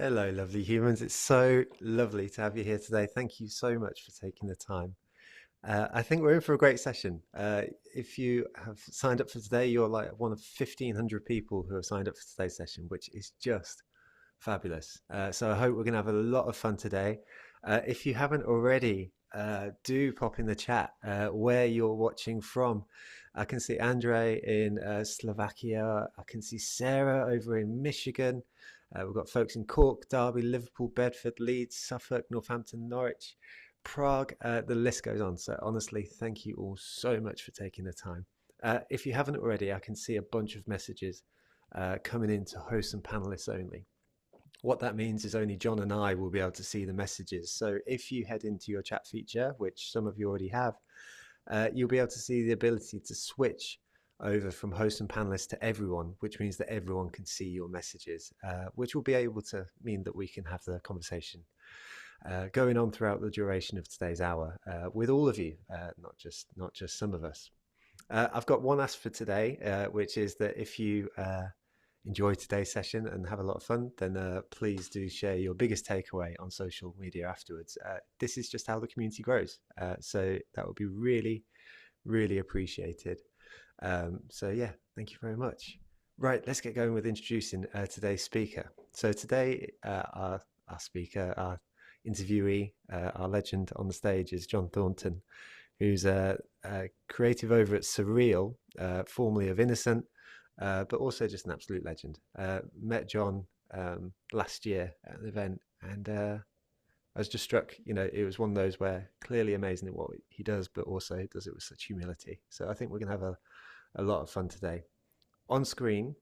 Hello, lovely humans. It's so lovely to have you here today. Thank you so much for taking the time. I think we're in for a great session. If you have signed up for today, you're like one of 1,500 people who have signed up for today's session, which is just fabulous. So I hope we're going to have a lot of fun today. If you haven't already, do pop in the chat where you're watching from. I can see Andre in Slovakia. I can see Sarah over in Michigan. We've got folks in Cork, Derby, Liverpool, Bedford, Leeds, Suffolk, Northampton, Norwich, Prague. The list goes on. So honestly, thank you all so much for taking the time. If you haven't already, I can see a bunch of messages coming in to hosts and panelists only. What that means is only John and I will be able to see the messages. So if you head into your chat feature, which some of you already have, you'll be able to see the ability to switch over from host and panelists to everyone, which means that everyone can see your messages, which will be able to mean that we can have the conversation going on throughout the duration of today's hour with all of you, not just some of us. I've got one ask for today, which is that if you enjoy today's session and have a lot of fun, then please do share your biggest takeaway on social media afterwards. This is just how the community grows. So that would be really, really appreciated. So yeah, thank you very much. Right, let's get going with introducing today's speaker. So today, our speaker, our interviewee, our legend on the stage is John Thornton, who's a creative over at SURREAL, formerly of Innocent, but also just an absolute legend. Met John last year at an event, and I was just struck. It was one of those where clearly amazing at what he does, but also does it with such humility. So I think we're going to have a lot of fun today. On screen,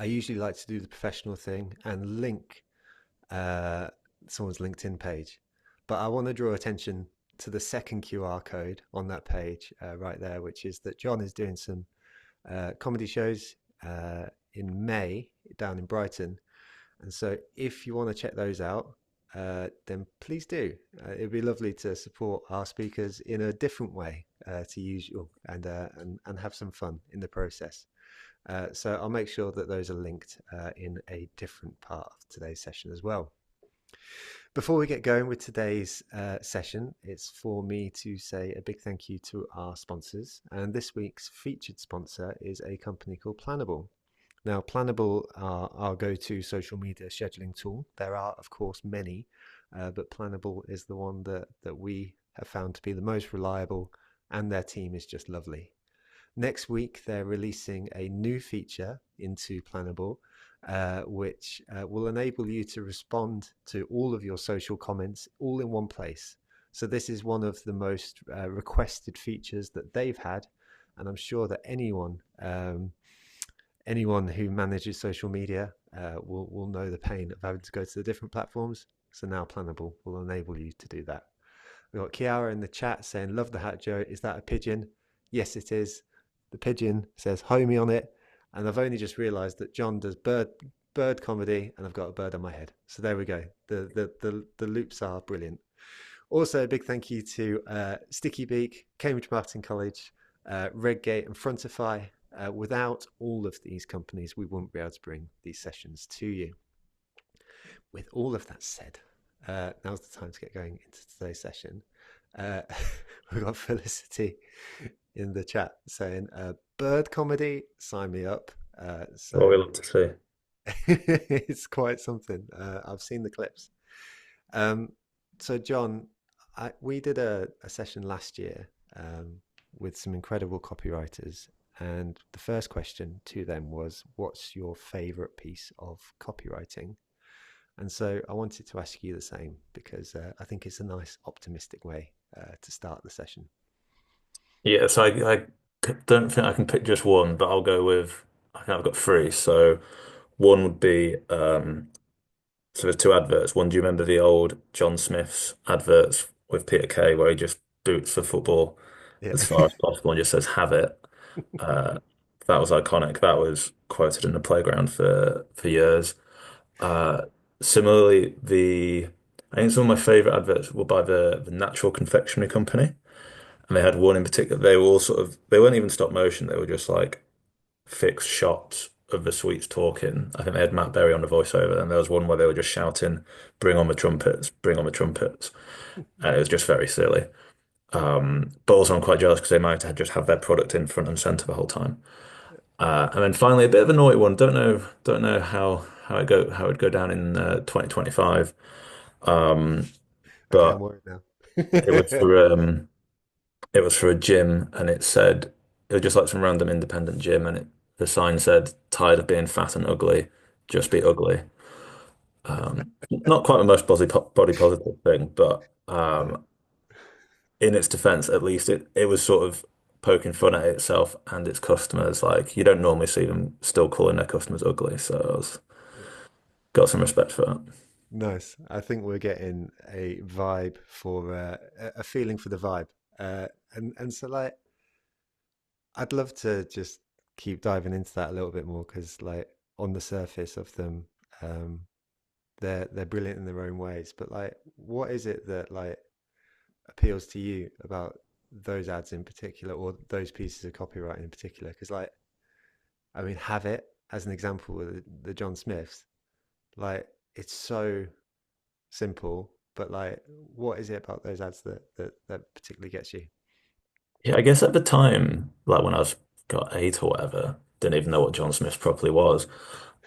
I usually like to do the professional thing and link someone's LinkedIn page, but I want to draw attention to the second QR code on that page right there, which is that John is doing some comedy shows in May down in Brighton. And so if you want to check those out, then please do. It'd be lovely to support our speakers in a different way to usual and have some fun in the process. So I'll make sure that those are linked in a different part of today's session as well. Before we get going with today's session, it's for me to say a big thank you to our sponsors. And this week's featured sponsor is a company called Planable. Now, Planable are our go-to social media scheduling tool. There are, of course, many, but Planable is the one that we have found to be the most reliable, and their team is just lovely. Next week, they're releasing a new feature into Planable, which will enable you to respond to all of your social comments all in one place. So this is one of the most requested features that they've had, and I'm sure that anyone who manages social media will know the pain of having to go to the different platforms. So now Planable will enable you to do that. We've got Kiara in the chat saying, "Love the hat, Joe. Is that a pigeon?" Yes, it is. The pigeon says "homie" on it. And I've only just realised that John does bird comedy, and I've got a bird on my head. So there we go. The loops are brilliant. Also, a big thank you to Sticky Beak, Cambridge Marketing College, Redgate, and Frontify. Without all of these companies, we wouldn't be able to bring these sessions to you. With all of that said, now's the time to get going into today's session. We've got Felicity in the chat saying, "Bird comedy, sign me up." What we So love to see. it's quite something. I've seen the clips. So John, we did a session last year with some incredible copywriters, and the first question to them was, "What's your favorite piece of copywriting?" And so I wanted to ask you the same because I think it's a nice, optimistic way to start the session. Yeah, so I don't think I can pick just one, but I'll go with, I think I've got three. So one would be, so there's two adverts. One, do you remember the old John Smith's adverts with Peter Kay where he just boots the football Yeah. as far as possible and just says, "Have it." Uh, that was iconic. That was quoted in the playground for years. Uh, Similarly, I think some of my favorite adverts were by the Natural Confectionery Company. And they had one in particular. They were all sort of, they weren't even stop motion. They were just like fixed shots of the sweets talking. I think they had Matt Berry on the voiceover, and there was one where they were just shouting, "Bring on the trumpets, bring on the trumpets," and it was just very silly. But also I'm quite jealous because they managed to just have their product in front and center the whole time. And then finally, a bit of a naughty one. Don't know how it'd go down in 2025. Um, Okay, I'm but worried now. it was for it was for a gym, and it said it was just like some random independent gym, and the sign said, "Tired of being fat and ugly, just be ugly." Not quite the most body positive thing, but Yeah. in its defense, at least it was sort of poking fun at itself and its customers. Like you don't normally see them still calling their customers ugly, so got some respect for that. Nice. I think we're getting a vibe for a feeling for the vibe. And so like I'd love to just keep diving into that a little bit more because like on the surface of them, um, they're brilliant in their own ways. But like, what is it that like appeals to you about those ads in particular, or those pieces of copywriting in particular? Because like, I mean, have it as an example with the John Smiths. Like, it's so simple, but like, what is it about those ads that particularly gets you? Yeah, I guess at the time, like when I was got eight or whatever, didn't even know what John Smith properly was.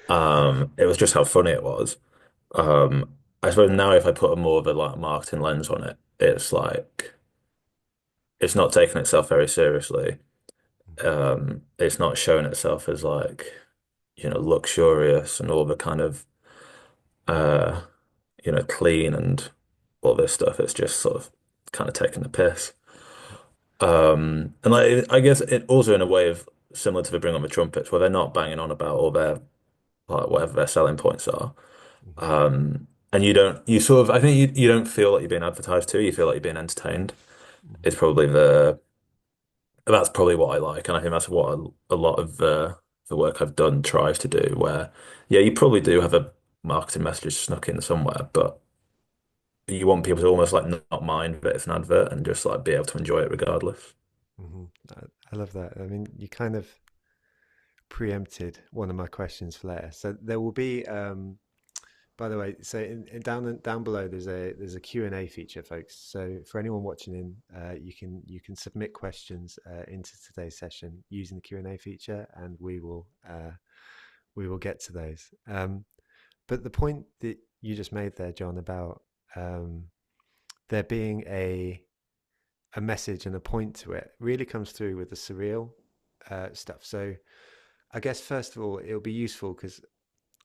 It was just how funny it was. I suppose now if I put a more of a like marketing lens on it, it's like it's not taking itself very seriously. It's not showing itself as like, luxurious and all the kind of uh, clean and all this stuff. It's just sort of kind of taking the piss. And like I guess it also in a way of similar to the Bring on the Trumpets, where they're not banging on about all their like whatever their selling points are. Hmm. And you sort of I think you don't feel like you're being advertised to, you feel like you're being entertained. Hmm. It's probably that's probably what I like, and I think that's what a lot of the work I've done tries to do. Where yeah, you probably do have a marketing message snuck in somewhere, but you want people to almost like not mind that it's an advert and just like be able to enjoy it regardless. Hmm. I love that. I mean, you kind of preempted one of my questions for later. So there will be, by the way, so down below there's a Q and A feature, folks. So for anyone watching in, you can submit questions into today's session using the Q&A feature, and we will get to those. But the point that you just made there, John, about um, there being a message and a point to it really comes through with the surreal stuff. So I guess first of all, it'll be useful because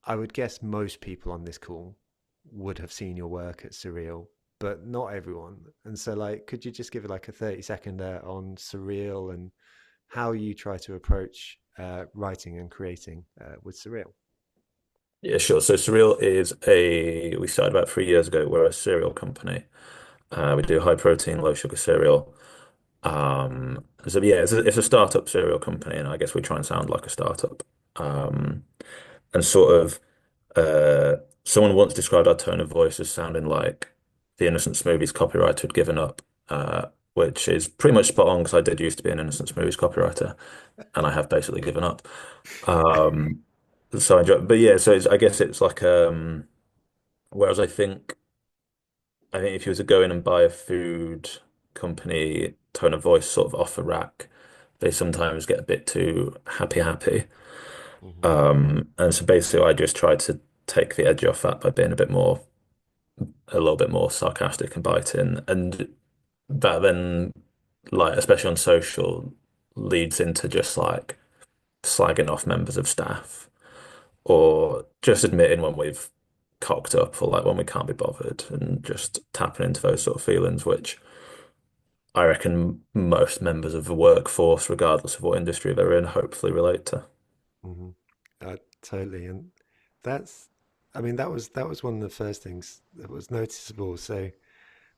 I would guess most people on this call would have seen your work at Surreal, but not everyone. And so, like, could you just give it like a 30-second on Surreal and how you try to approach writing and creating with Surreal? Yeah, sure. So Surreal we started about 3 years ago. We're a cereal company. We do high protein, low sugar cereal. So yeah, it's a startup cereal company, and I guess we try and sound like a startup. And sort of, someone once described our tone of voice as sounding like the Innocent Smoothies copywriter had given up, which is pretty much spot on because I did used to be an Innocent Smoothies copywriter, and I have basically given up. Um, so I enjoy, but yeah, so I guess it's like whereas I think if you were to go in and buy a food company tone of voice sort of off a rack, they sometimes get a bit too happy happy. Hmm. And so basically I just tried to take the edge off that by being a little bit more sarcastic and biting. And that then like especially on social leads into just like slagging off members of staff or just admitting when we've cocked up or like when we can't be bothered and just tapping into those sort of feelings, which I reckon most members of the workforce, regardless of what industry they're in, hopefully relate to. Hmm. Totally. And that's, I mean, that was one of the first things that was noticeable. So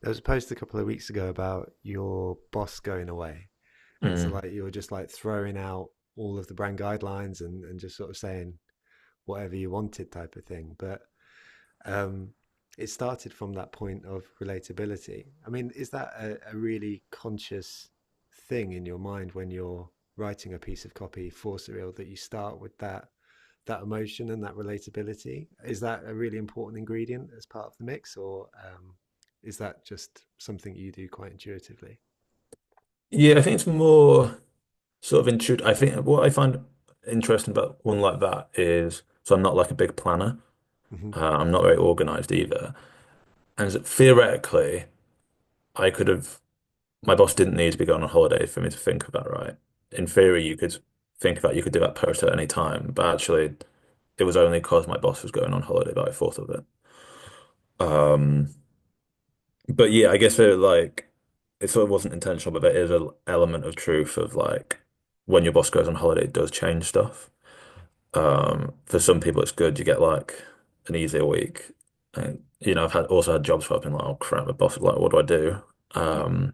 there was a post a couple of weeks ago about your boss going away. And so Mm. like you were just like throwing out all of the brand guidelines and just sort of saying whatever you wanted type of thing. But um, it started from that point of relatability. I mean, is that a really conscious thing in your mind when you're writing a piece of copy for Surreal that you start with that that emotion and that relatability. Is that a really important ingredient as part of the mix, or is that just something you do quite intuitively? Yeah, I think it's more sort of intuitive. I think what I find interesting about one like that is, so I'm not like a big planner. Hmm. I'm not very organized either. And theoretically, I could have, my boss didn't need to be going on holiday for me to think of that, right? In theory, you could think about, you could do that post at any time, but actually, it was only because my boss was going on holiday that I thought of it. Um, but yeah, I guess it sort of wasn't intentional, but there is an element of truth of like when your boss goes on holiday, it does change stuff. For some people, it's good. You get like an easier week. And, I've also had jobs where I've been like, oh crap, the boss is like, what do I do? Um,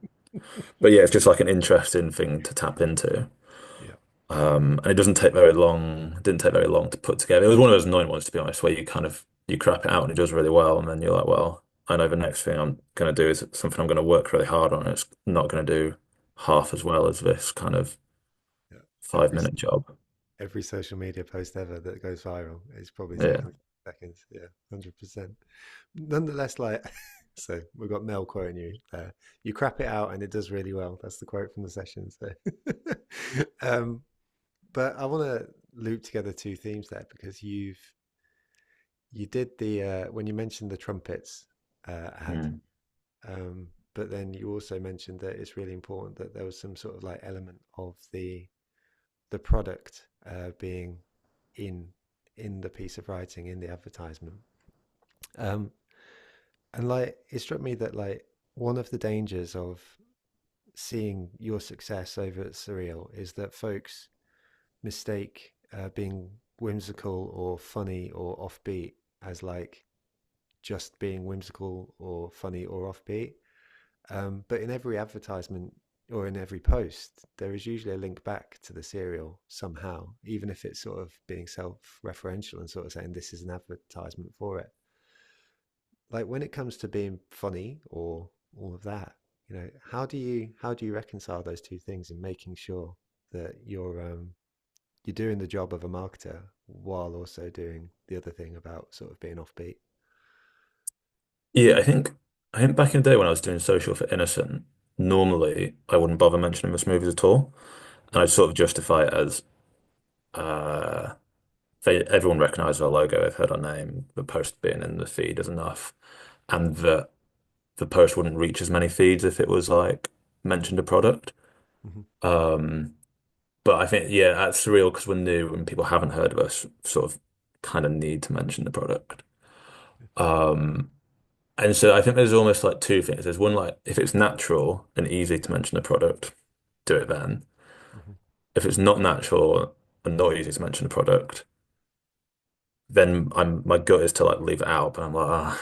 but yeah, it's just like an interesting thing to tap into. Yeah. And it doesn't take very long. It didn't take very long to put together. It was one of those annoying ones, to be honest, where you kind of you crap it out and it does really well, and then you're like, well, I know the next thing I'm going to do is something I'm going to work really hard on. It's not going to do half as well as this kind of Yeah. five minute job. Every social media post ever that goes viral is probably Yeah. taken seconds. Yeah, 100%. Nonetheless, like, so we've got Mel quoting you there. You crap it out and it does really well. That's the quote from the session. So, um, but I want to loop together two themes there because you did the when you mentioned the trumpets ad, Mm. but then you also mentioned that it's really important that there was some sort of like element of the product being in in the piece of writing in the advertisement. Um, and like it struck me that like one of the dangers of seeing your success over at Surreal is that folks mistake being whimsical or funny or offbeat as like just being whimsical or funny or offbeat. But in every advertisement or in every post, there is usually a link back to the serial somehow, even if it's sort of being self-referential and sort of saying this is an advertisement for it. Like when it comes to being funny or all of that, how do you reconcile those two things in making sure that you're doing the job of a marketer while also doing the other thing about sort of being offbeat? Yeah, I think back in the day when I was doing social for Innocent, normally I wouldn't bother mentioning the smoothies at all. And I'd sort of justify it as uh everyone recognizes our logo, they've heard our name, the post being in the feed is enough. And that the post wouldn't reach as many feeds if it was like mentioned a product. Mm-hmm. Um, but I think yeah, that's surreal because we're new and people haven't heard of us, sort of kind of need to mention the product. Um, and so I think there's almost like two things. There's one like if it's natural and easy to mention a product, do it then. Mm-hmm. If it's not natural and not easy to mention a product, then my gut is to like leave it out, but I'm like,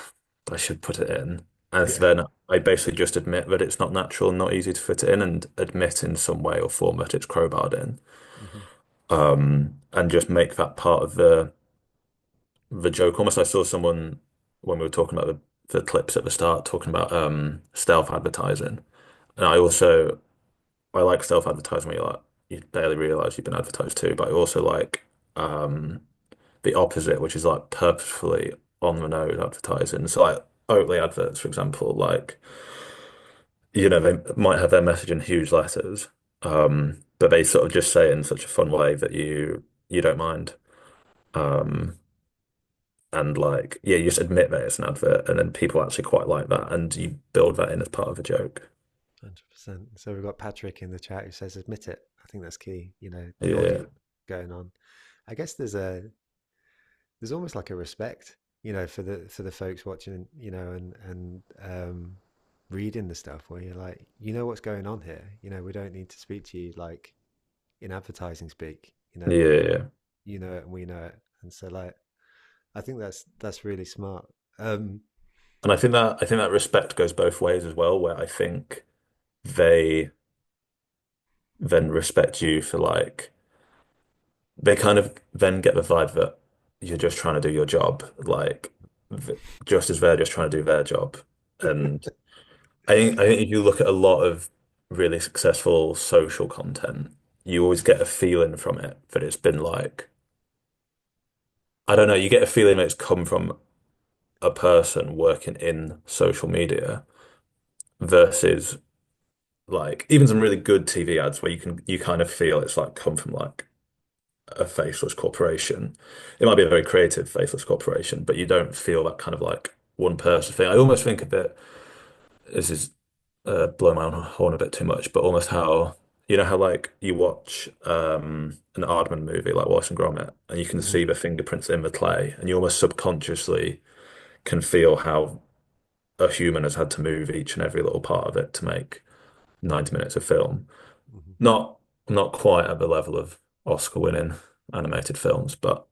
I should put it in. And so Yeah. then I basically just admit that it's not natural and not easy to fit it in and admit in some way or form that it's crowbarred in. Mm-hmm. And just make that part of the joke. Almost I saw someone when we were talking about the clips at the start talking about stealth advertising. And I like stealth advertising where you barely realize you've been advertised to, but I also like the opposite, which is like purposefully on the nose advertising. So like Oatly adverts, for example, like they might have their message in huge letters, but they sort of just say it in such a fun way that you don't mind. Um, and like yeah, you just admit that it's an advert, and then people actually quite like that, and you build that in as part of a joke. 100%. So we've got Patrick in the chat who says, admit it. I think that's key. The Yeah, audience going on. I guess there's almost like a respect, for the folks watching, and reading the stuff where you're like, what's going on here. We don't need to speak to you like in advertising speak. yeah. You know it and we know it. And so like I think that's really smart. Um, And I think that respect goes both ways as well, where I think they then respect you for like they kind of then get the vibe that you're just trying to do your job, like just as they're just trying to do their job. And I think if you look at a lot of really successful social content, you always get a feeling from it that it's been like I don't know, you get a feeling that it's come from a person working in social media versus like even some really good TV ads where you kind of feel it's like come from like a faceless corporation. It might be a very creative faceless corporation, but you don't feel that kind of like one person thing. I almost think of it, this is blowing my own horn a bit too much, but almost how you know how like you watch an Aardman movie like Wallace and Gromit, and you can Hmm. see the fingerprints in the clay, and you almost subconsciously can feel how a human has had to move each and every little part of it to make 90 minutes of film. Hmm. Not not quite at the level of Oscar-winning animated films, but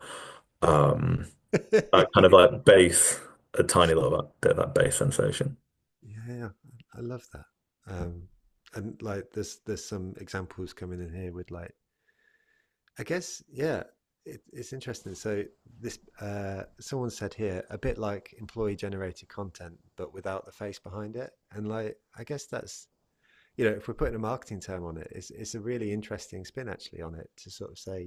that kind of like base, a tiny little bit of that base sensation. Yeah, I love that. Um, and like, there's some examples coming in here with like, I guess, yeah, it's interesting. So this, someone said here, a bit like employee generated content, but without the face behind it. And like, I guess that's, if we're putting a marketing term on it, it's a really interesting spin actually on it to sort of say,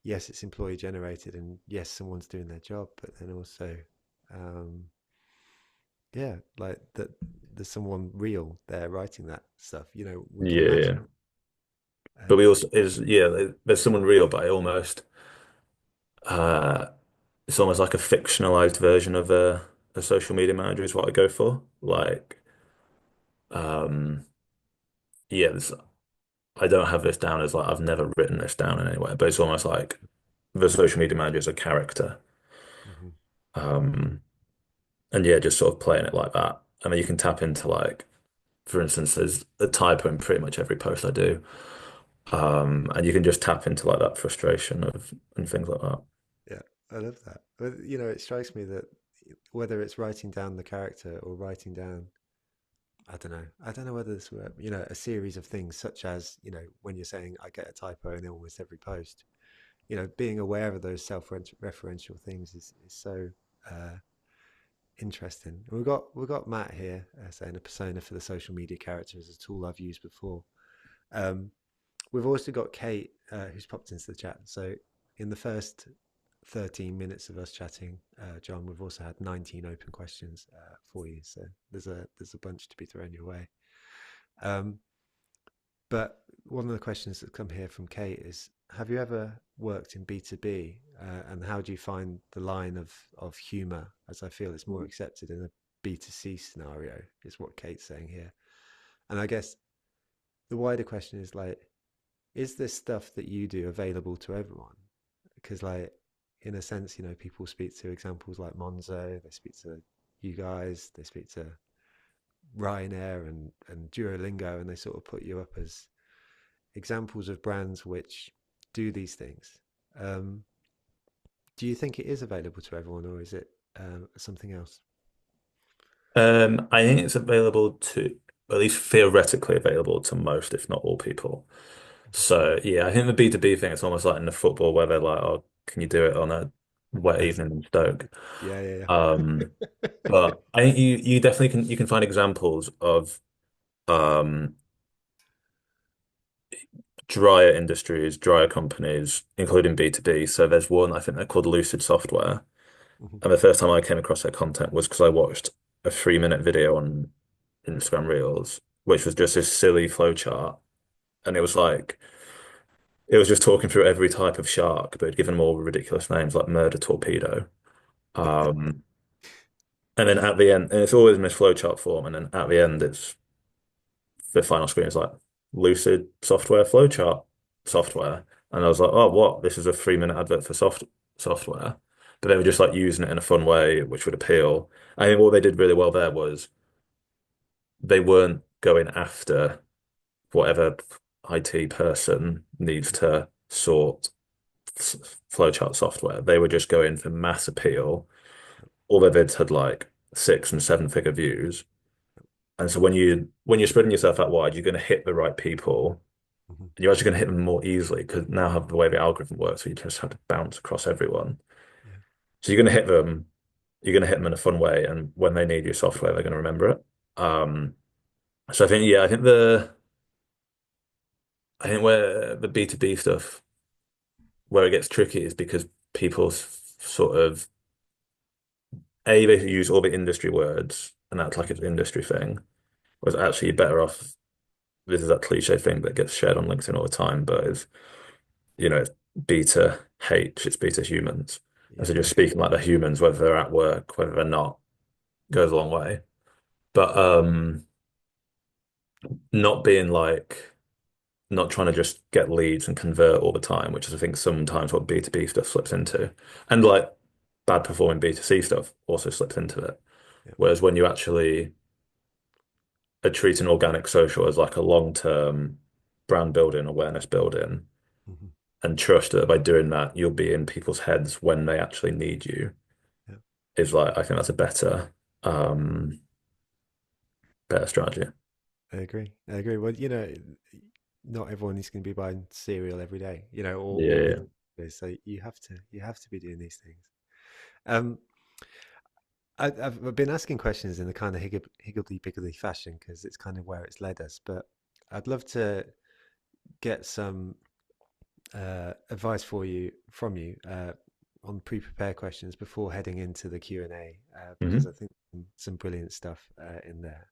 yes, it's employee generated, and yes, someone's doing their job, but then also, um, yeah, like that there's someone real there writing that stuff. We can Yeah. imagine. But we And also is yeah, there's someone real, but I almost uh it's almost like a fictionalized version of a social media manager is what I go for. Like um yeah, I don't have this down as like I've never written this down in anywhere, but it's almost like the social media manager is a character. mhm. Um and yeah, just sort of playing it like that. I mean you can tap into like for instance, there's a typo in pretty much every post I do. And you can just tap into like that frustration of and things like that. Yeah, I love that. But it strikes me that whether it's writing down the character or writing down, I don't know. I don't know whether this were, a series of things such as, when you're saying I get a typo in almost every post, being aware of those self-referential things is so uh, interesting. And we've got Matt here saying a persona for the social media character is a tool I've used before. Um, we've also got Kate who's popped into the chat. So in the first 13 minutes of us chatting, John, we've also had 19 open questions for you. So there's a bunch to be thrown your way. Um, but one of the questions that come here from Kate is, have you ever worked in B2B? And how do you find the line of humor, as I feel it's more accepted in a B2C scenario, is what Kate's saying here. And I guess the wider question is like, is this stuff that you do available to everyone? Because like, in a sense, people speak to examples like Monzo, they speak to you guys, they speak to Ryanair and Duolingo, and they sort of put you up as examples of brands which do these things. Um, do you think it is available to everyone, or is it something else? I think it's available to, at least theoretically available to most, if not all people. So yeah, I think the B2B thing, it's almost like in the football where they're like, oh, can you do it on a wet Yes. evening in Stoke? Yeah, yeah, Um, yeah. but I think you definitely can find examples of um drier industries, drier companies, including B2B. So there's one, I think they're called Lucid Software. Mhm. And the first time I came across their content was because I watched a 3 minute video on Instagram Reels, which was just this silly flowchart. And it was like, it was just talking through every type of shark, but given them all ridiculous names like murder torpedo. Um, and then at the end, and it's always in this flowchart form. And then at the end, it's the final screen is like Lucid software flowchart software. And I was like, oh, what? This is a 3 minute advert for software. But they were just like using it in a fun way, which would appeal. I think what they did really well there was they weren't going after whatever IT person needs to sort flowchart software. They were just going for mass appeal. All their vids had like 6 and 7 figure views. And so when you're spreading yourself out wide, you're going to hit the right people. Mhm. And you're actually going to hit them more easily because now have the way the algorithm works, so you just have to bounce across everyone. Yeah. So you're going to hit them. You're going to hit them in a fun way, and when they need your software, they're going to remember it. So I think yeah, I think where the B2B stuff where it gets tricky is because people sort of they use all the industry words and act like it's an industry thing, whereas actually you're better off. This is that cliche thing that gets shared on LinkedIn all the time, but it's beta H, it's beta humans. And so Yeah. just speaking like the humans, whether they're at work, whether they're not, goes a long way. But not being like not trying to just get leads and convert all the time, which is I think sometimes what B2B stuff slips into. And like bad performing B2C stuff also slips into it. Yeah. Whereas when you actually are treating organic social as like a long-term brand building, awareness building, Hmm. and trust that by doing that, you'll be in people's heads when they actually need you, Yeah. is like I think that's a um better strategy. I agree. I agree. Well, not everyone is going to be buying cereal every day, or Yeah. with this. So you have to be doing these things. Um, I've been asking questions in the kind of higgledy-piggledy fashion because it's kind of where it's led us. But I'd love to get some advice from you on pre-prepared questions before heading into the Q&A because I Hmm. think some brilliant stuff in there.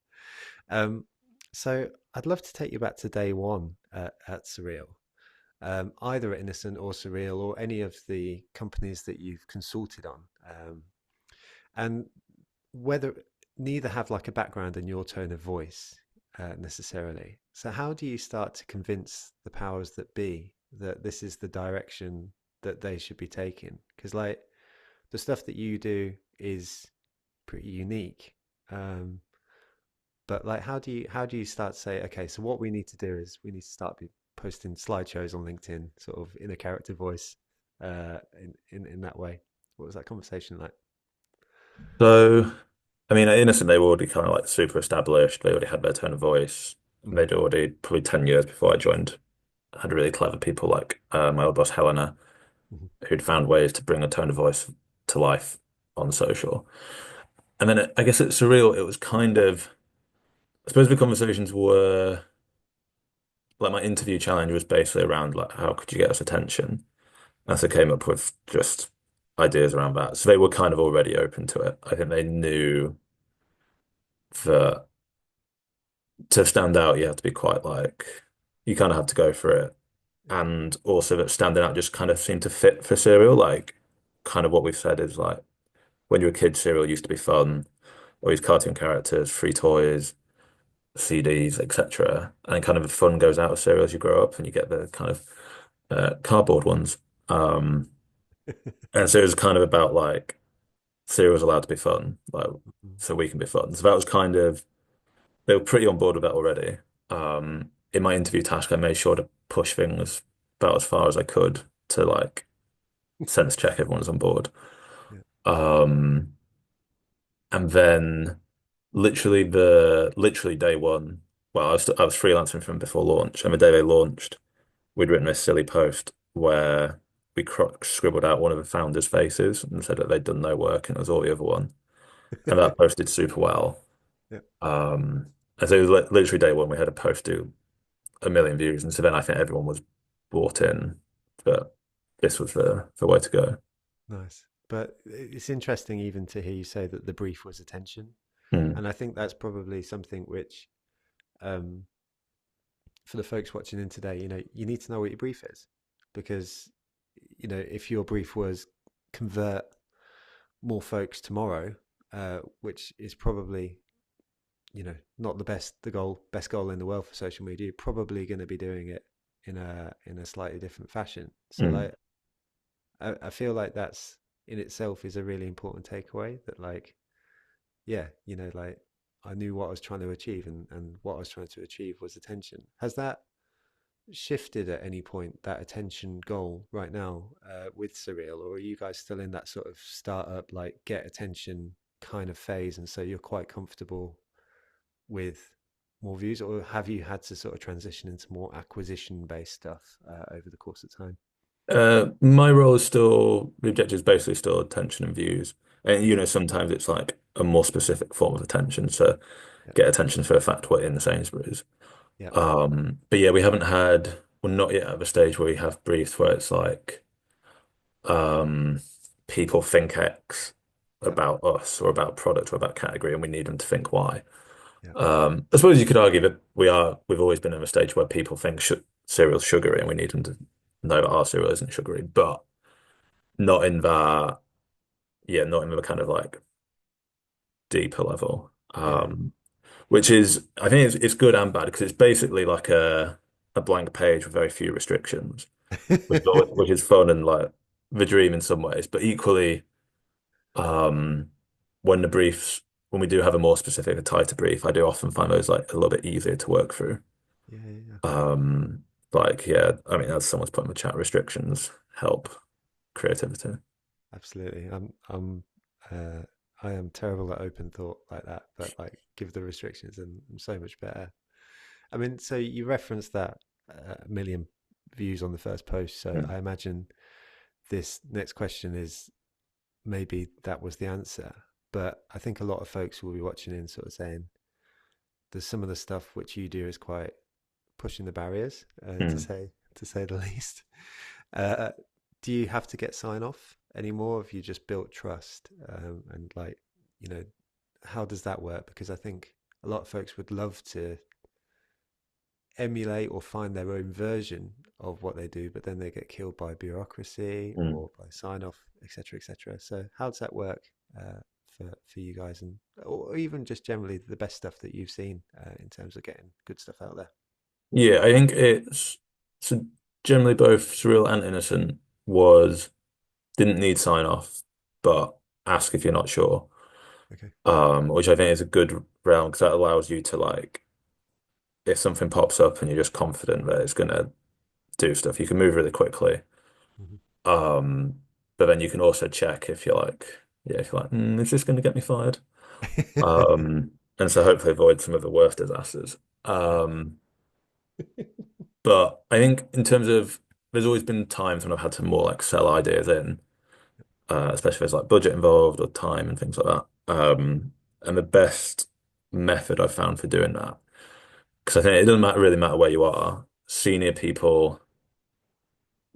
Um, so I'd love to take you back to day one at Surreal, either at Innocent or Surreal or any of the companies that you've consulted on. And whether neither have like a background in your tone of voice necessarily. So, how do you start to convince the powers that be that this is the direction that they should be taking? Because, like, the stuff that you do is pretty unique. Um, but like, how do you start to say, okay, so what we need to do is we need to start posting slideshows on LinkedIn, sort of in a character voice, in that way. What was that conversation like? So, I mean, at Innocent, they were already kind of like super established. They already had their tone of voice. Hmm. They'd already, probably 10 years before I joined, had really clever people like my old boss, Helena, Hmm. who'd found ways to bring a tone of voice to life on social. And then I guess at Surreal, it was kind of, I suppose the conversations were like my interview challenge was basically around like, how could you get us attention? And so I came up with just ideas around that. So they were kind of already open to it. I think they knew that to stand out, you have to be quite like, you kind of have to go for it. Yeah. And also that standing out just kind of seemed to fit for cereal. Like, kind of what we've said is like, when you were a kid, cereal used to be fun. All these cartoon characters, free toys, CDs, etc. And then kind of the fun goes out of cereal as you grow up and you get the kind of cardboard ones. Um, and so it was kind of about like cereal's allowed to be fun, like Mhm. so we can be fun. So that was kind of they were pretty on board with that already. In my interview task, I made sure to push things about as far as I could to like sense check everyone's on board. Yeah. Um, and then literally day one, well, I was freelancing from before launch, and the day they launched, we'd written a silly post where we scribbled out one of the founders' faces and said that they'd done no work and it was all the other one. And that posted super well. Yeah. Um, and so it was literally day one, we had a post do a million views. And so then I think everyone was bought in that this was the way to go. Nice. But it's interesting even to hear you say that the brief was attention. Hmm. And I think that's probably something which, um, for the folks watching in today, you need to know what your brief is. Because, if your brief was convert more folks tomorrow, which is probably, not best goal in the world for social media, you're probably going to be doing it in a slightly different fashion. So Hmm. like, I feel like that's in itself is a really important takeaway that like, yeah, like I knew what I was trying to achieve and what I was trying to achieve was attention. Has that shifted at any point, that attention goal right now with Surreal, or are you guys still in that sort of startup, like get attention kind of phase? And so you're quite comfortable with more views, or have you had to sort of transition into more acquisition based stuff over the course of time? My role is still the objective is basically still attention and views. And Yeah. sometimes it's like a more specific form of attention. So Yeah. get attention for the fact we're in the Sainsbury's. Yeah. But yeah, we're not yet at the stage where we have briefs where it's like, um, people think X Yep. about us or about product or about category, and we need them to think Y. Yep. I suppose you could argue that we've always been in a stage where people think sh cereal's sugary, and we need them to know that our cereal isn't sugary, but not in that, yeah, not in the kind of like deeper level. Yeah. Which is, I think it's good and bad because it's basically like a blank page with very few restrictions, which is fun and like the dream in some ways. But equally, um, when the briefs, when we do have a more specific, a tighter brief, I do often find those like a little bit easier to work through. Yeah, yeah, yeah. Like yeah, I mean, as someone's put in the chat, restrictions help creativity. Absolutely. Uh, I am terrible at open thought like that, but like give the restrictions and I'm so much better. I mean, so you referenced that a million views on the first post. So Mm. I imagine this next question is maybe that was the answer. But I think a lot of folks will be watching in sort of saying there's some of the stuff which you do is quite pushing the barriers, Mm. to say the least. Uh, do you have to get sign off anymore? Have you just built trust? And like, you know, how does that work? Because I think a lot of folks would love to emulate or find their own version of what they do, but then they get killed by bureaucracy Mm. or by sign off, etc., etc. So how does that work for you guys, and or even just generally the best stuff that you've seen in terms of getting good stuff out there? Yeah, I think it's so generally both surreal and innocent was didn't need sign off, but ask if you're not sure. Okay. Which I think is a good realm because that allows you to like if something pops up and you're just confident that it's gonna do stuff, you can move really quickly. Hmm. Um, but then you can also check if you're like, yeah, if you're like, is this gonna get me fired? And so hopefully avoid some of the worst disasters. Yeah. But I think in terms of there's always been times when I've had to more like sell ideas in, especially if there's like budget involved or time and things like that. And the best method I've found for doing that, because I think it doesn't really matter where you are, senior people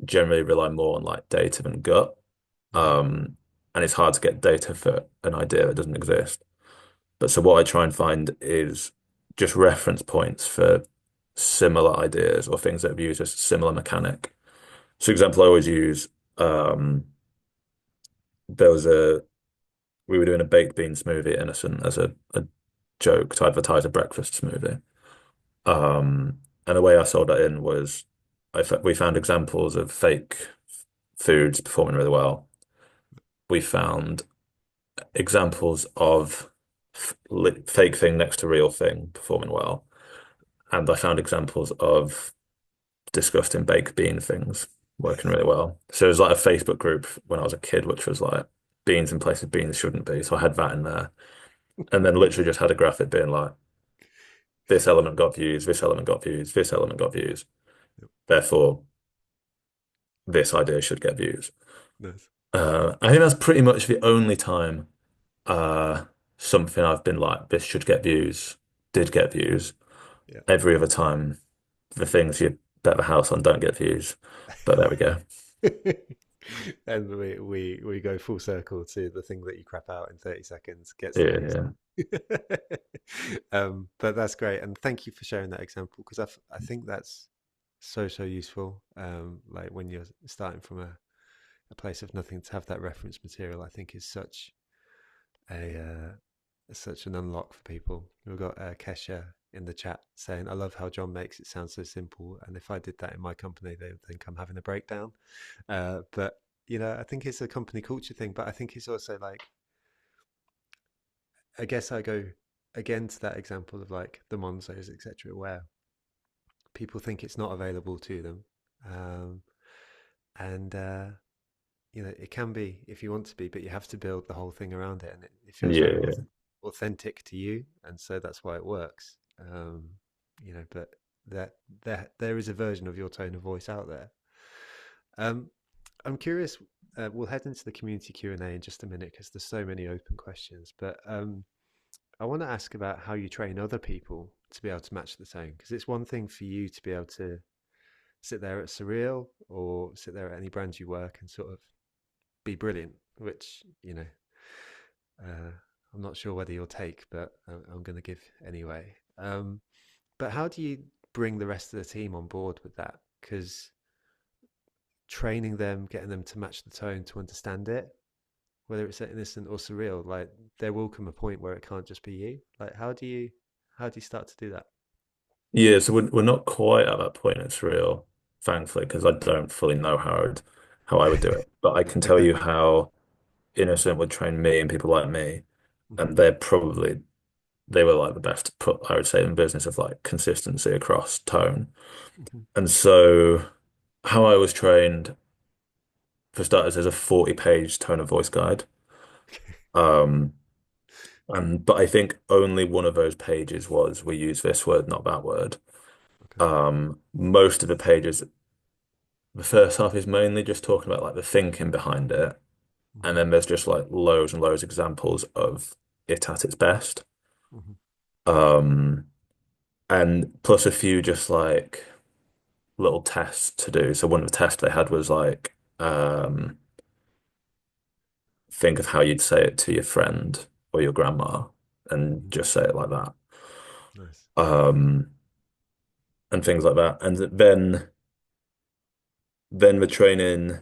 generally rely more on like data than gut. Hmm. Um, and it's hard to get data for an idea that doesn't exist. But so what I try and find is just reference points for similar ideas or things that have used a similar mechanic. So example I always use, um, there was a we were doing a baked bean smoothie at Innocent as a joke to advertise a breakfast smoothie. And the way I sold that in was we found examples of fake foods performing really well. We found examples of fake thing next to real thing performing well. And I found examples of disgusting baked bean things working really well. So it was like a Facebook group when I was a kid, which was like beans in places beans shouldn't be. So I had that in there. And then literally just had a graphic being like, this element got views, this element got views, this element got views. Yep. Therefore, this idea should get views. Nice. I think that's pretty much the only time uh, something I've been like, this should get views, did get views. Yeah. Every other time, the things you bet the house on don't get views. But there we go. And we go full circle to the thing that you crap out in 30 seconds gets the Yeah, views. yeah. But that's great, and thank you for sharing that example because I think that's so useful. Like when you're starting from a place of nothing, to have that reference material, I think is a such an unlock for people. We've got Kesha in the chat saying, "I love how John makes it sound so simple, and if I did that in my company, they would think I'm having a breakdown." But you know, I think it's a company culture thing, but I think it's also like, I guess I go again to that example of like the Monzos, etc., where people think it's not available to them, um, and you know, it can be if you want to be, but you have to build the whole thing around it, and it feels Yeah, very yeah. authentic to you, and so that's why it works. You know, but there is a version of your tone of voice out there. Um, I'm curious. We'll head into the community Q&A in just a minute because there's so many open questions. But I want to ask about how you train other people to be able to match the tone, because it's one thing for you to be able to sit there at Surreal or sit there at any brand you work and sort of be brilliant which uh, I'm not sure whether you'll take, but I'm going to give anyway. But how do you bring the rest of the team on board with that? Because training them, getting them to match the tone to understand it, whether it's innocent or surreal, like there will come a point where it can't just be you. Like how do you start to do that? Yeah, so we're not quite at that point. It's real, thankfully, because I don't fully know how I would do it. But I can tell you how Innocent would train me and people like me, Hmm. and they were like the best to put, I would say, in the business of like consistency across tone. Hmm. And so how I was trained, for starters, there's a 40-page tone of voice guide. Um, and but I think only one of those pages was we use this word, not that word. Okay. Most of the pages, the first half is mainly just talking about like the thinking behind it. And Hmm. then there's just like loads and loads of examples of it at its best. Hmm. Um, and plus a few just like little tests to do. So one of the tests they had was like, think of how you'd say it to your friend or your grandma and Hmm. just say it like that. Nice. Um, and things like that. And then the training,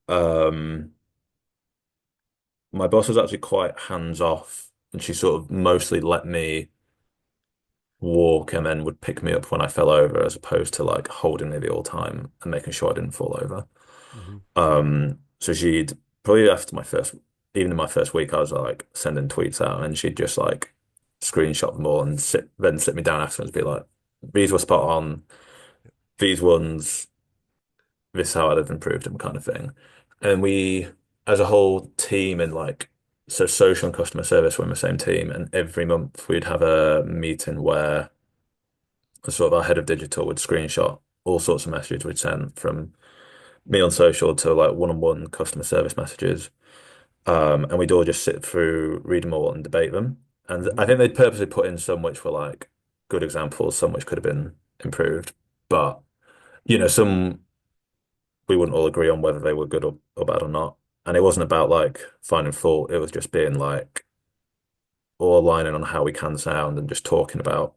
um, my boss was actually quite hands off and she sort of mostly let me walk and then would pick me up when I fell over as opposed to like holding me the whole time and making sure I didn't fall over. Hmm. So she'd probably after even in my first week, I was like sending tweets out and she'd just like screenshot them all and then sit me down afterwards and be like, these were spot on, these ones, this is how I'd have improved them kind of thing. And we, as a whole team and like, so social and customer service were in the same team and every month we'd have a meeting where sort of our head of digital would screenshot all sorts of messages we'd send from me on social to like one-on-one customer service messages. And we'd all just sit through, read them all and debate them. And Hmm. I think they'd purposely put in some which were like good examples, some which could have been improved. But, some we wouldn't all agree on whether they were good or bad or not. And it wasn't about like finding fault. It was just being like all aligning on how we can sound and just talking about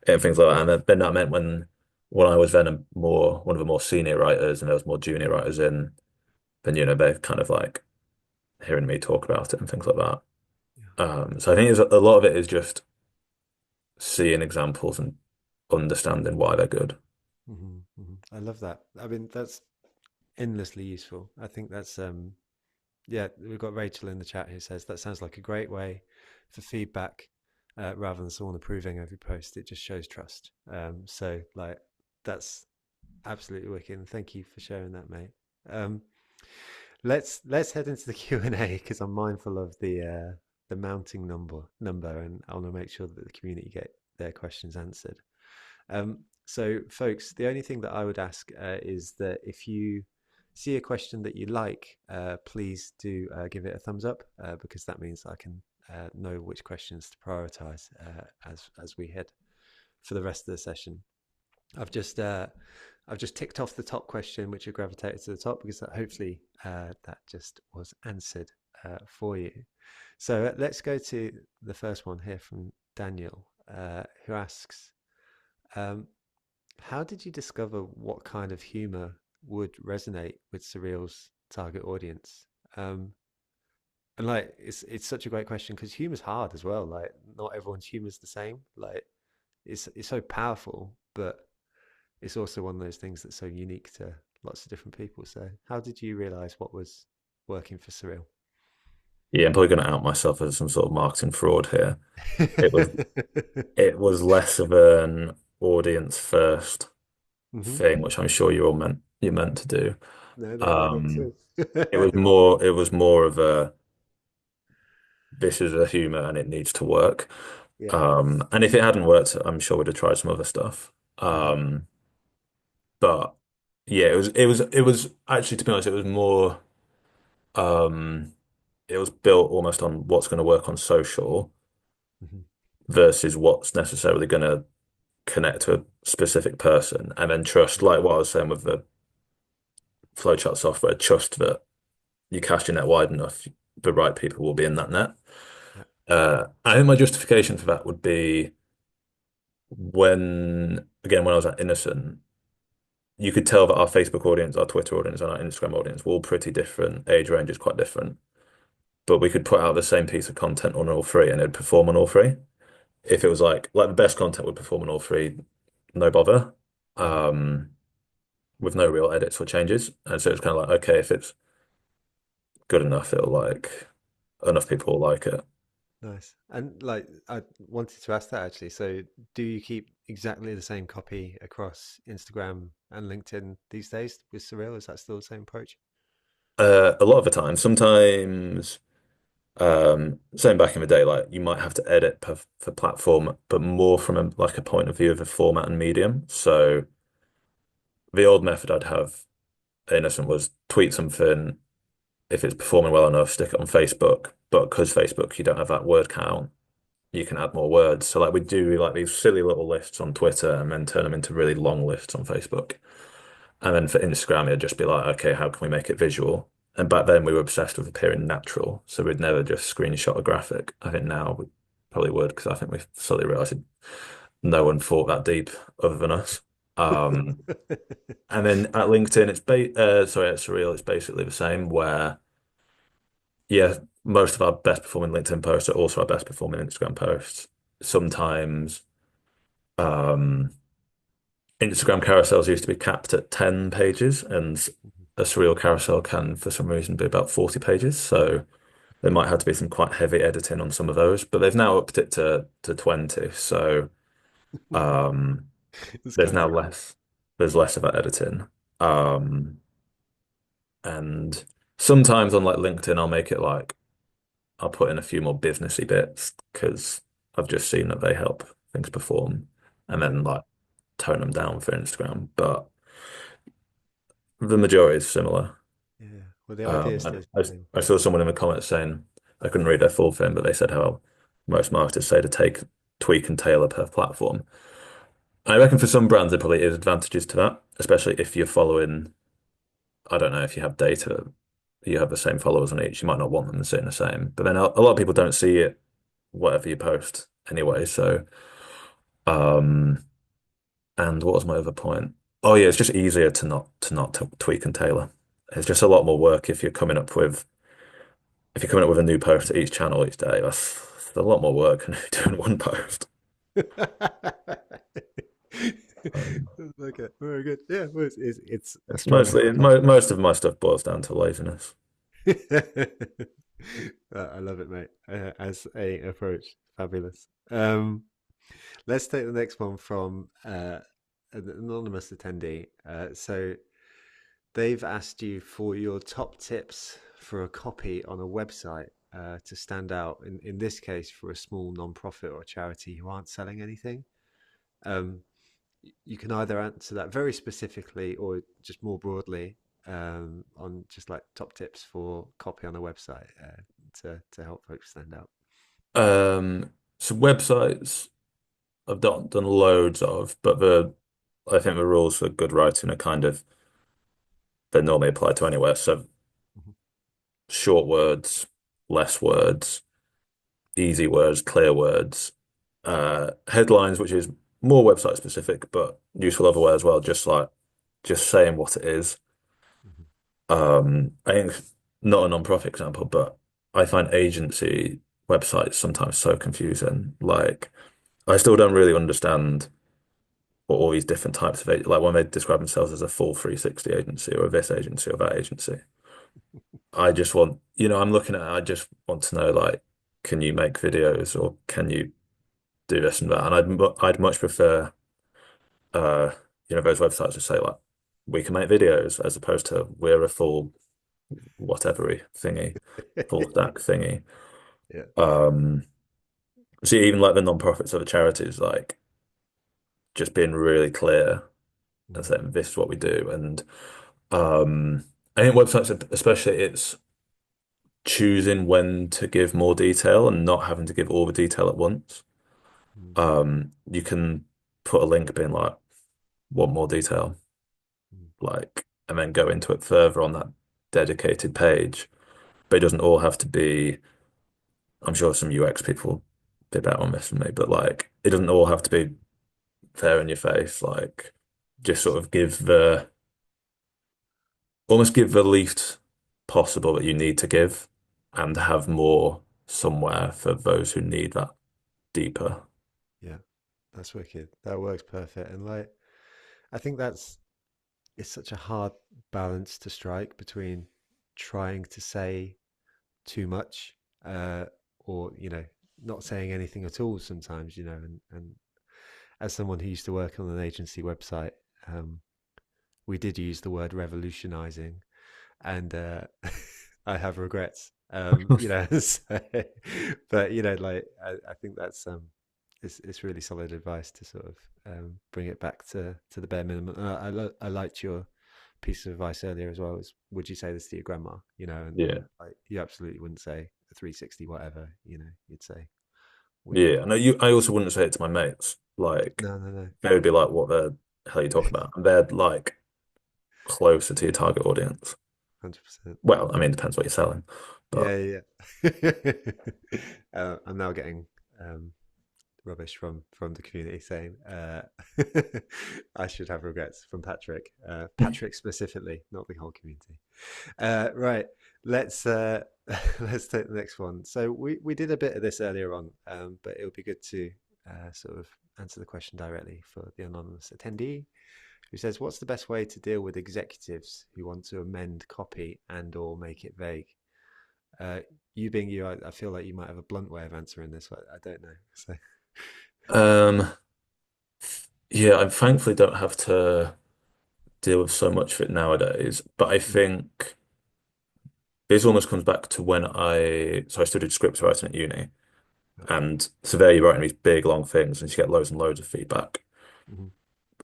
it and things like that. And then that meant when I was then one of the more senior writers and there was more junior writers in, then they're kind of like hearing me talk about it and things like that. Yeah. So I think a lot of it is just seeing examples and understanding why they're good. Hmm. Hmm. I love that. I mean, that's endlessly useful. I think that's yeah, we've got Rachel in the chat who says that sounds like a great way for feedback rather than someone approving every post. It just shows trust. So like that's absolutely wicked. And thank you for sharing that, mate. Um, let's head into the Q&A because I'm mindful of the mounting number, and I want to make sure that the community get their questions answered. So, folks, the only thing that I would ask is that if you see a question that you like, please do give it a thumbs up because that means I can know which questions to prioritize as we head for the rest of the session. I've just uh, I've just ticked off the top question, which have gravitated to the top because hopefully that just was answered for you. So let's go to the first one here from Daniel, who asks. Um, how did you discover what kind of humor would resonate with Surreal's target audience? And like, it's such a great question because humor's hard as well. Like, not everyone's humor's the same. Like, it's so powerful, but it's also one of those things that's so unique to lots of different people. So, how did you realize what was working for Surreal? Yeah, I'm probably going to out myself as some sort of marketing fraud here. It was it was less of an audience first Hmm. thing, which I'm sure you meant to do. No, that you did Um, too. it was more of a this is a humor and it needs to work. Yeah. And if it hadn't worked, I'm sure we'd have tried some other stuff. Hmm. But yeah, it was actually, to be honest, um it was built almost on what's going to work on social Hmm. versus what's necessarily going to connect to a specific person, and then trust, like what I was saying with the flowchart software, trust that you cast your net wide enough, the right people will be in that net. Yeah. I think my justification for that would be when I was at Innocent, you could tell that our Facebook audience, our Twitter audience, and our Instagram audience were all pretty different. Age range is quite different, but we could put out the same piece of content on all three and it'd perform on all three. If it was like the best content would perform on all three, no bother, Mhm. um, with no real edits or changes. And so it's kind of like, okay, if it's good enough, it'll like enough people will like it. Nice. And like, I wanted to ask that actually. So, do you keep exactly the same copy across Instagram and LinkedIn these days with Surreal? Is that still the same approach? A lot of the time, sometimes, same back in the day, like you might have to edit per platform, but more from like a point of view of a format and medium. So the old method I'd have Innocent was tweet something. If it's performing well enough, stick it on Facebook. But because Facebook, you don't have that word count, you can add more words. So like we do like these silly little lists on Twitter and then turn them into really long lists on Facebook. And then for Instagram, it'd just be like, okay, how can we make it visual? And back then we were obsessed with appearing natural. So we'd never just screenshot a graphic. I think now we probably would because I think we've slowly realized no one thought that deep other than us. Um, and then at LinkedIn, at Surreal, it's basically the same where yeah, most of our best performing LinkedIn posts are also our best performing Instagram posts. Sometimes um, Instagram carousels used to be capped at 10 pages, and a surreal carousel can, for some reason, be about 40 pages. So there might have to be some quite heavy editing on some of those, but they've now upped it to 20. So um, It's there's kind of now wicked. there's less of that editing. Um, and sometimes on like LinkedIn, I'll make it like I'll put in a few more businessy bits because I've just seen that they help things perform, and Yeah. then like tone them down for Instagram. But the majority is similar. Yeah. Well, the idea stays I the same. I saw someone in the comments saying I couldn't read their full thing, but they said how most marketers say to tweak and tailor per platform. I reckon for some brands there probably is advantages to that, especially if you're following. I don't know if you have data, you have the same followers on each. You might not want them seeing the same, but then a lot of people don't see it whatever you post anyway. So, um, and what was my other point? Oh yeah, it's just easier to not tweak and tailor. It's just a lot more work if you're coming up with a new post to each channel each day. That's a lot more work than doing one post. Um, Okay, very good. Yeah, well, it's a it's strong mostly advantage. most of my stuff boils down to laziness. I love it, mate. As a approach, fabulous. Let's take the next one from an anonymous attendee. So they've asked you for your top tips for a copy on a website to stand out. In this case, for a small non-profit or charity who aren't selling anything. Um, you can either answer that very specifically or just more broadly on just like top tips for copy on a website to help folks stand out. Um, so websites I've done loads of, but the I think the rules for good writing are kind of they normally apply to anywhere. So Mhm. short words, less words, easy words, clear words, headlines, which is more website specific, but useful everywhere as well. Just saying what it is. Mhm. I think not a non-profit example, but I find agency websites sometimes so confusing. Like I still don't really understand what all these different types of like when they describe themselves as a full 360 agency or this agency or that agency. I just want, I'm looking at it, I just want to know like, can you make videos or can you do this and that? And I'd much prefer uh those websites to say like we can make videos as opposed to we're a full whatever thingy, full stack thingy. Yeah. Um See even like the non-profits or the charities, like just being really clear and Mhm. saying this is what we do. And I think websites especially it's choosing when to give more detail and not having to give all the detail at once. Mhm. You can put a link being like, want more detail, Mhm. like, and then go into it further on that dedicated page. but it doesn't all have to be. I'm sure some UX people did better on this than me, but like it doesn't all have to be fair in your face. Like just sort Yes. of give the almost give the least possible that you need to give and have more somewhere for those who need that deeper. Yeah, that's wicked. That works perfect. And like, I think it's such a hard balance to strike between trying to say too much, uh, or, not saying anything at all sometimes, and as someone who used to work on an agency website, um, we did use the word revolutionizing, and I have regrets. So, but like I think that's it's really solid advice to sort of bring it back to the bare minimum. I liked your piece of advice earlier as well. Is would you say this to your grandma? And Yeah. like you absolutely wouldn't say a 360 whatever. You'd say we Yeah. No, I also wouldn't say it to my mates. Like no no no they would be like, what the hell are you talking about? And they're like closer to your target audience. 100%. Well, I mean, it depends what you're selling. But Yeah, yeah. I'm now getting um, rubbish from the community saying I should have regrets from Patrick. Patrick specifically, not the whole community. Right, let's let's take the next one. So we did a bit of this earlier on, but it would be good to sort of answer the question directly for the anonymous attendee who says, "What's the best way to deal with executives who want to amend copy and or make it vague?" Uh, you being you, I feel like you might have a blunt way of answering this. But I don't know. So, um, yeah, I thankfully don't have to deal with so much of it nowadays. But I mm, think this almost comes back to when I studied script writing at uni, and so there you're writing these big long things, and you get loads and loads of feedback mhm,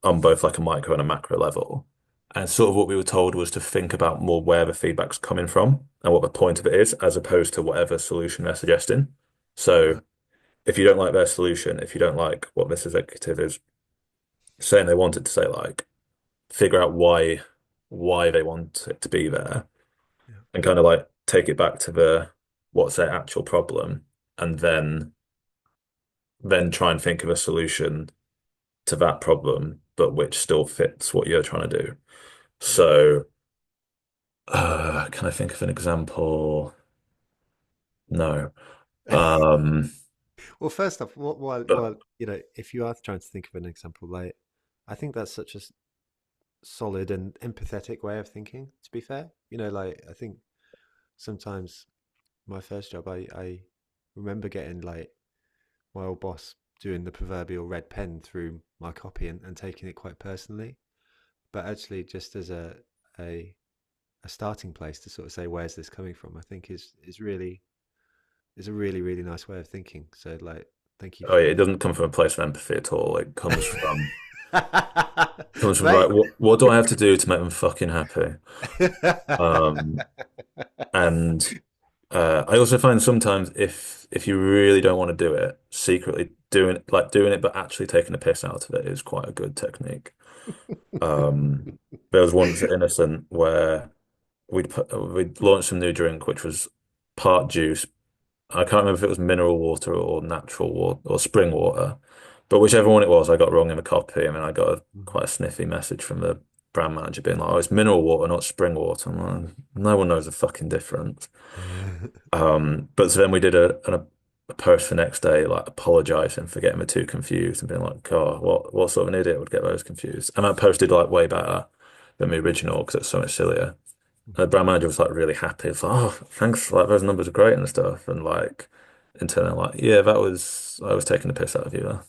on both like a micro and a macro level. And sort of what we were told was to think about more where the feedback's coming from and what the point of it is, as opposed to whatever solution they're suggesting. So if you don't like their solution, if you don't like what this executive is saying they want it to say, like, figure out why they want it to be there yeah, and kind of like take it back to the what's their actual problem and then try and think of a solution to that problem, but which still fits what you're trying to do. yeah. So, can I think of an example? No. Um, Well, first off, but if you are trying to think of an example, like I think that's such a solid and empathetic way of thinking. To be fair, like I think sometimes my first job, I remember getting like my old boss doing the proverbial red pen through my copy and taking it quite personally. But actually, just as a a starting place to sort of say where's this coming from, I think is a really nice way of thinking. So like, thank you oh yeah, for it doesn't come from a place of empathy at all. It comes from right, mate. what do I have to do to make them fucking happy? Um, and I also find sometimes if you really don't want to do it, secretly doing it but actually taking the piss out of it is quite a good technique. Um, there was once at Innocent where we'd launched some new drink which was part juice. I can't remember if it was mineral water or natural water or spring water, but whichever one it was, I got wrong in the copy. I mean, I got quite a sniffy message from the brand manager being like, "Oh, it's mineral water, not spring water." I'm like, no one knows the fucking difference. But so then we did a post the next day, like apologizing for getting the two confused and being like, God, what sort of an idiot would get those confused? And that posted like way better than the original because it's so much sillier. And the brand manager was like really happy. It's like, oh, thanks, like those numbers are great and stuff. And like internally, like, yeah, I was taking the piss out of you there.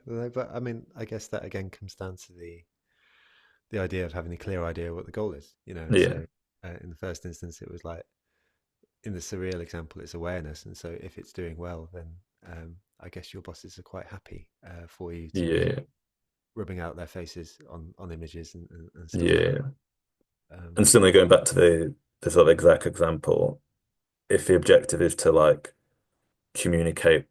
No, but I mean, I guess that again comes down to the idea of having a clear idea what the goal is, and Yeah, so in the first instance, it was like in the surreal example, it's awareness, and so if it's doing well, then I guess your bosses are quite happy for you to be yeah, rubbing out their faces on images and stuff like yeah. that. And suddenly going back to the sort of exact example, if the objective is to like communicate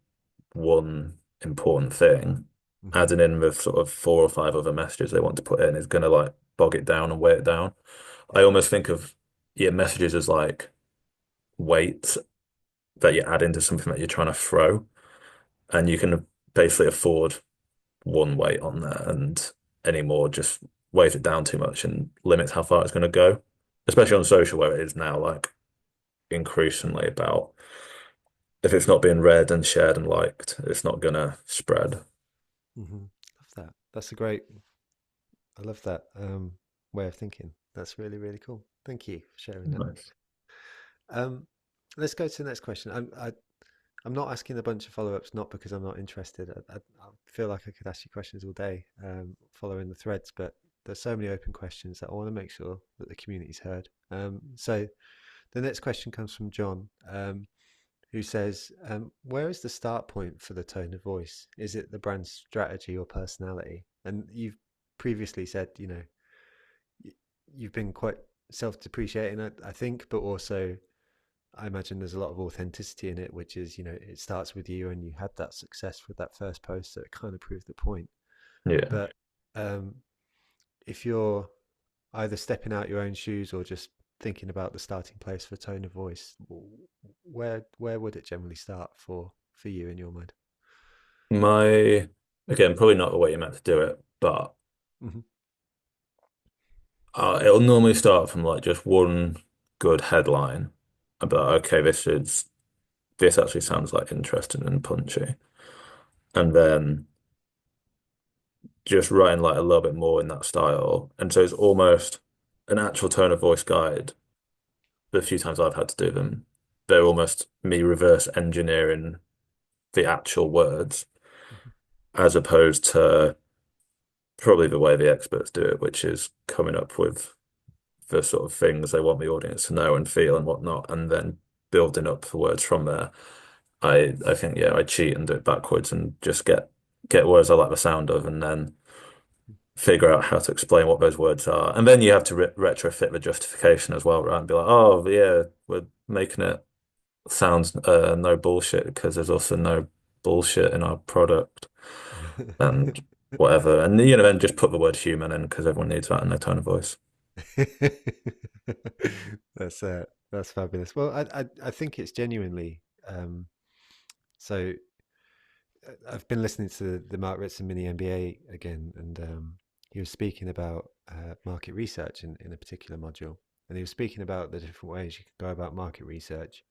one important thing, Mhm. adding in with sort of four or five other messages they want to put in is going to like bog it down and weigh it down. I Yeah, almost think of, yeah, messages as like weight that you add into something that you're trying to throw, and you can basically afford one weight on there, and any more just weighs it down too much and limits how far it's going to go, especially on social where it is now like increasingly about if it's not being read and shared and liked, it's not going to spread. Love that. That's a great. I love that way of thinking. That's really, really cool. Thank you for sharing that. Nice. Um, let's go to the next question. I'm not asking a bunch of follow-ups, not because I'm not interested. I feel like I could ask you questions all day following the threads, but there's so many open questions that I want to make sure that the community's heard. So the next question comes from John, who says, where is the start point for the tone of voice? Is it the brand strategy or personality? And you've previously said, you've been quite self-depreciating, I think, but also I imagine there's a lot of authenticity in it, which is, it starts with you and you had that success with that first post, so it kind of proved the point. Yeah. But um, if you're either stepping out your own shoes or just thinking about the starting place for tone of voice, where would it generally start for you in your mind? My, again, probably not the way you meant to do it, but Hmm. it'll normally start from like just one good headline about, okay, this actually sounds like interesting and punchy. And then just writing like a little bit more in that style. And so it's almost an actual tone of voice guide. The few times I've had to do them, they're almost me reverse engineering the actual words as opposed to probably the way the experts do it, which is coming up with the sort of things they want the audience to know and feel and whatnot, and then building up the words from there. I think yeah, I cheat and do it backwards and just get words I like the sound of, and then figure out how to explain what those words are. And then you have to retrofit the justification as well, right? And be like, oh yeah, we're making it sound no bullshit because there's also no bullshit in our product and whatever. And then just put the word human in because everyone needs that in their tone of voice. That's fabulous. Well, I think it's genuinely so. I've been listening to the Mark Ritson mini MBA again, and he was speaking about market research in a particular module, and he was speaking about the different ways you can go about market research,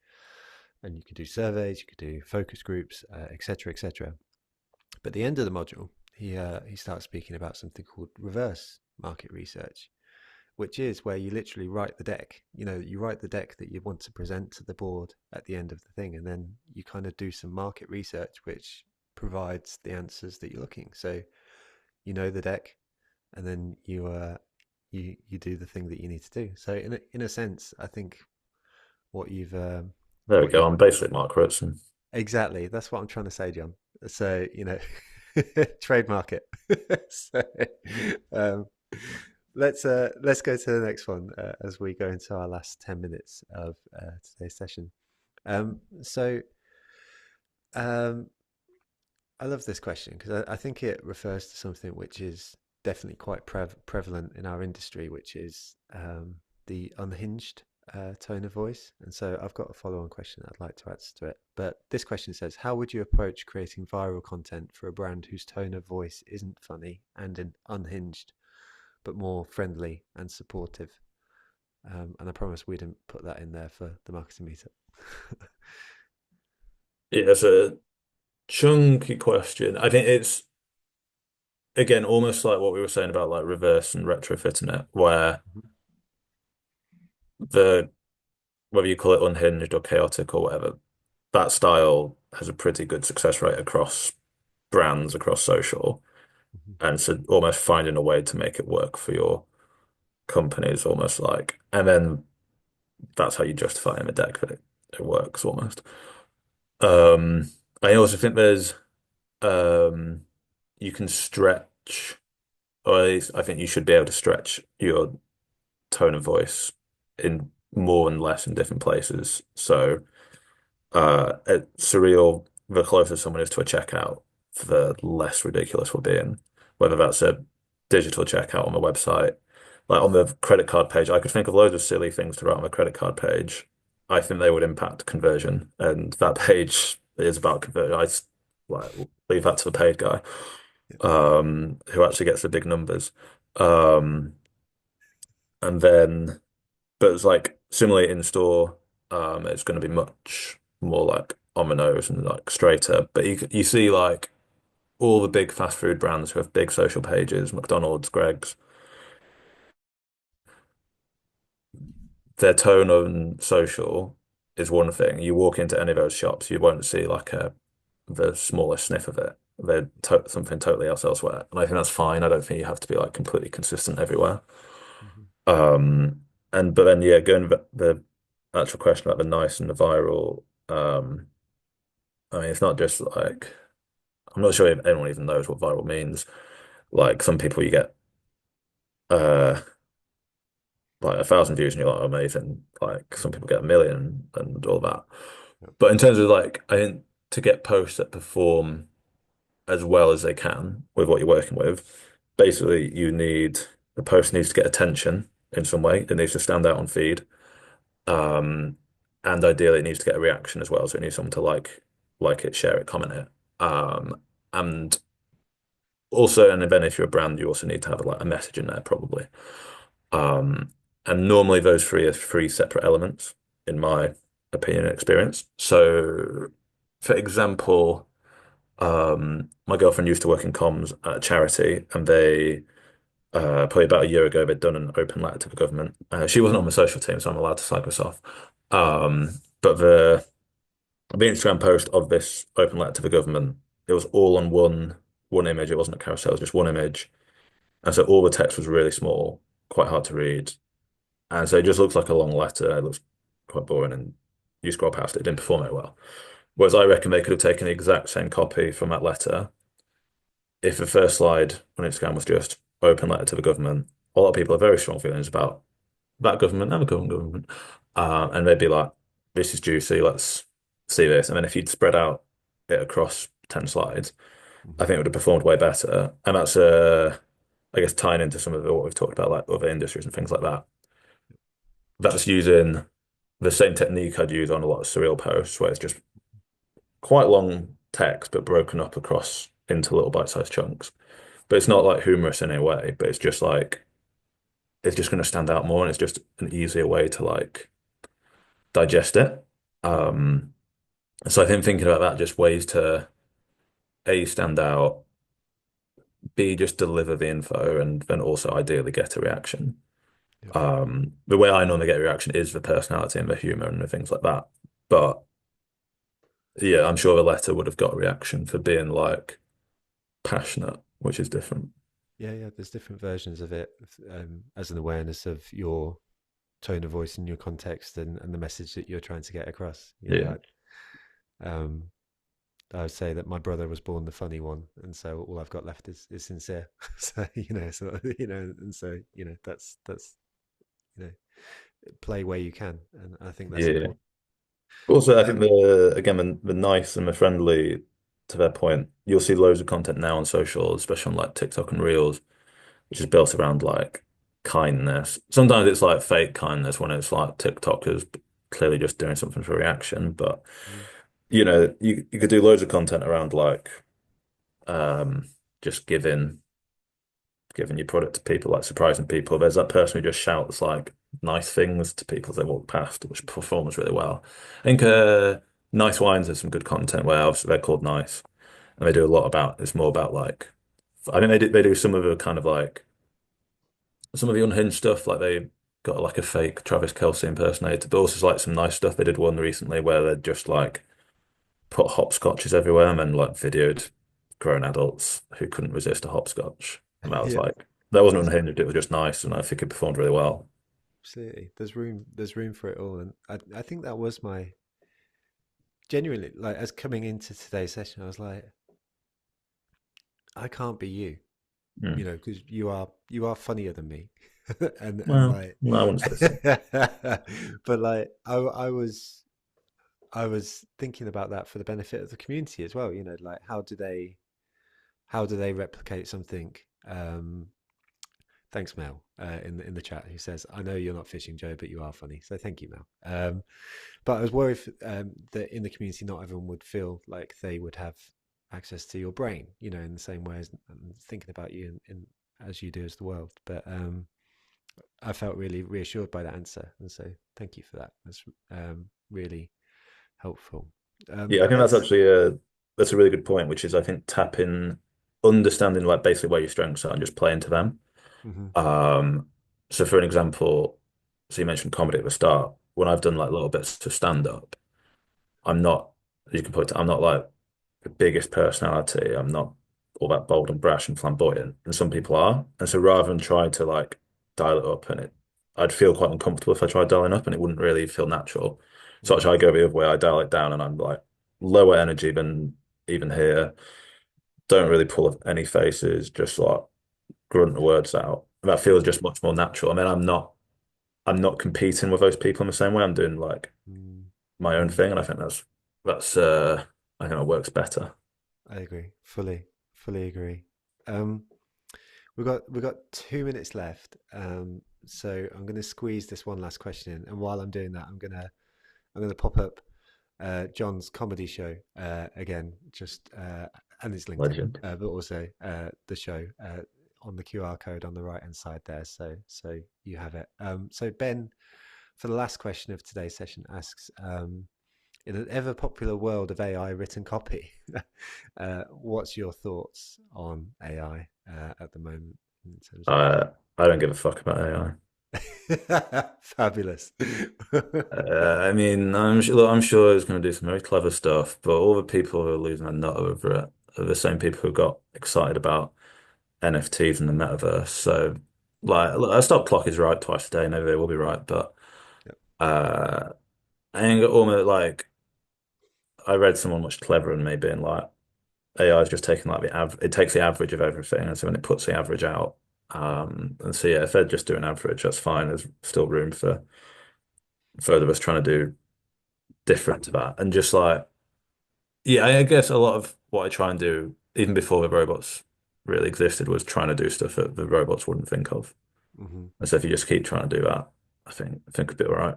and you could do surveys, you could do focus groups, etc., etc. But at the end of the module, he starts speaking about something called reverse market research, which is where you literally write the deck. You write the deck that you want to present to the board at the end of the thing, and then you kind of do some market research, which provides the answers that you're looking. So the deck, and then you do the thing that you need to do. So in a sense, I think what you've There we what go. you've I'm basically Mark Ritson. exactly, that's what I'm trying to say, John. So trademark it. So, um, let's go to the next one as we go into our last 10 minutes of today's session. So um, I love this question because I think it refers to something which is definitely quite prevalent in our industry, which is the unhinged tone of voice. And so I've got a follow-on question I'd like to add to it. But this question says, how would you approach creating viral content for a brand whose tone of voice isn't funny and unhinged, but more friendly and supportive? And I promise we didn't put that in there for the marketing meetup. Yeah, it's a chunky question. I think it's again almost like what we were saying about like reverse and retrofitting it, where the whether you call it unhinged or chaotic or whatever, that style has a pretty good success rate across brands, across social. And so almost finding a way to make it work for your company is almost like, and then that's how you justify in the deck that it works almost. Um, I also think there's um, you can stretch, or at least I think you should be able to stretch your tone of voice in more and less in different places. So at SURREAL, the closer someone is to a checkout, the less ridiculous we're being. Whether that's a digital checkout on the website, like on the credit card page, I could think of loads of silly things to write on the credit card page. I think they would impact conversion, and that page is about conversion. Like leave that to the paid guy, Yeah. who actually gets the big numbers. Um, and then, but it's like similarly in store, it's going to be much more like on the nose and like straighter. But you see like all the big fast food brands who have big social pages, McDonald's, Greg's, their tone on social is one thing. You walk into any of those shops, you won't see like the smallest sniff of it. They're to something totally else elsewhere, and I think that's fine. I don't think you have to be like completely consistent everywhere. Mhm. Um, and but then yeah, going to the actual question about the nice and the viral. I mean, it's not just like I'm not sure if anyone even knows what viral means. Like some people, you get uh like 1,000 views and you're like, "Oh, amazing." Like some people get 1 million and all that. Yeah. But in terms of like, I think to get posts that perform as well as they can with what you're working with, basically the post needs to get attention in some way. It needs to stand out on feed. Um, and ideally it needs to get a reaction as well. So it needs someone to like it, share it, comment it. And also, and then if you're a brand, you also need to have like a message in there probably. Um, and normally those three are three separate elements, in my opinion and experience. So, for example, my girlfriend used to work in comms at a charity, and they probably about a year ago they'd done an open letter to the government. She wasn't on the social team, so I'm allowed to slag this off. But the Instagram post of this open letter to the government, it was all on one image. It wasn't a carousel, it was just one image. And so all the text was really small, quite hard to read. And so it just looks like a long letter. It looks quite boring and you scroll past it, it didn't perform very well. Whereas I reckon they could have taken the exact same copy from that letter if the first slide on Instagram was just open letter to the government. A lot of people have very strong feelings about that government and the current government. And they'd be like, this is juicy, let's see this. And then if you'd spread out it across 10 slides, I Mhm. think it would have performed way better. And that's I guess tying into some of what we've talked about, like other industries and things like that. That's using the same technique I'd use on a lot of surreal posts, where it's just quite long text, but broken up across into little bite-sized chunks. But it's not like humorous in any way, but it's just like it's just going to stand out more, and it's just an easier way to like digest it. Mhm. Um, so I think thinking about that, just ways to A, stand out, B, just deliver the info, and then also ideally get a reaction. Yeah. The way I normally get a reaction is the personality and the humor and the things like that. But yeah, I'm sure the letter would have got a reaction for being like passionate, which is different. Yeah, yeah. There's different versions of it as an awareness of your tone of voice and your context and the message that you're trying to get across. Yeah. Um, I would say that my brother was born the funny one, and so all I've got left is sincere. So and so that's you know, play where you can, and I think that's Yeah. important. Also, I think Um, the the nice and the friendly, to their point, you'll see loads of content now on social, especially on like TikTok and Reels, which is built around like kindness. Sometimes it's like fake kindness when it's like TikTokers clearly just doing something for reaction. But mm, you could do loads of content around like um just giving your product to people, like surprising people. There's that person who just shouts like nice things to people as they walk past, which performs really well. I think Nice Wines has some good content where obviously they're called Nice, and they do a lot about it's more about like I think they do some of the kind of like some of the unhinged stuff, like they got like a fake Travis Kelce impersonator, but also like some nice stuff. They did one recently where they just like put hopscotches everywhere and then like videoed grown adults who couldn't resist a hopscotch. And that was yeah, like that wasn't there's unhinged, it was just nice, and I think it performed really well. absolutely there's room for it all, and I think that was my genuinely like as coming into today's session, I was like, I can't be you, Mm. because you are funnier than me, and Well, like, no, I wouldn't say so. but like I was thinking about that for the benefit of the community as well. Like how do they replicate something Thanks, Mel, in the chat, who says, "I know you're not fishing, Joe, but you are funny." So thank you, Mel. But I was worried that in the community, not everyone would feel like they would have access to your brain, in the same way as thinking about you as you do as the world. But I felt really reassured by that answer, and so thank you for that. That's really helpful. Yeah, I think that's Let's. actually a really good point, which is I think tapping, understanding like basically where your strengths are and just playing to them. Mhm, Um, so for an example, so you mentioned comedy at the start. When I've done like little bits of stand up, I'm not, as you can put it, I'm not like the biggest personality. I'm not all that bold and brash and flamboyant. And some people are. And so rather than try to like dial it up I'd feel quite uncomfortable if I tried dialing up and it wouldn't really feel natural. So mhm, actually I go the other way. I dial it down and I'm like lower energy than even here. Don't really pull up any faces, just like grunt the words out. And that feels just much more natural. I mean, I'm not competing with those people in the same way. I'm doing like mm, my own mm. thing, and I think that's I think it works better. I agree. Fully agree. Um, we've got 2 minutes left. So I'm going to squeeze this one last question in, and while I'm doing that, I'm gonna pop up John's comedy show again, just and his LinkedIn, Legend. but also the show on the QR code on the right hand side there. So you have it. So Ben, for the last question of today's session, asks. In an ever popular world of AI written copy, what's your thoughts on AI at the moment in terms of I don't give a fuck about AI. fabulous? I mean, I'm sure it's going to do some very clever stuff, but all the people who are losing their nut over it are the same people who got excited about NFTs and the metaverse. So, like, look, a stop clock is right twice a day. Maybe they will be right, but Yep. uh, I think almost like I read someone much cleverer than me being like AI is just taking like the average. It takes the average of everything, and so when it puts the average out, and so yeah, if they're just doing average, that's fine. There's still room for further of us trying to do different to that, and just like yeah, I guess a lot of what I try and do, even before the robots really existed, was trying to do stuff that the robots wouldn't think of. Hmm. And so if you just keep trying to do that, I think it'll be all right.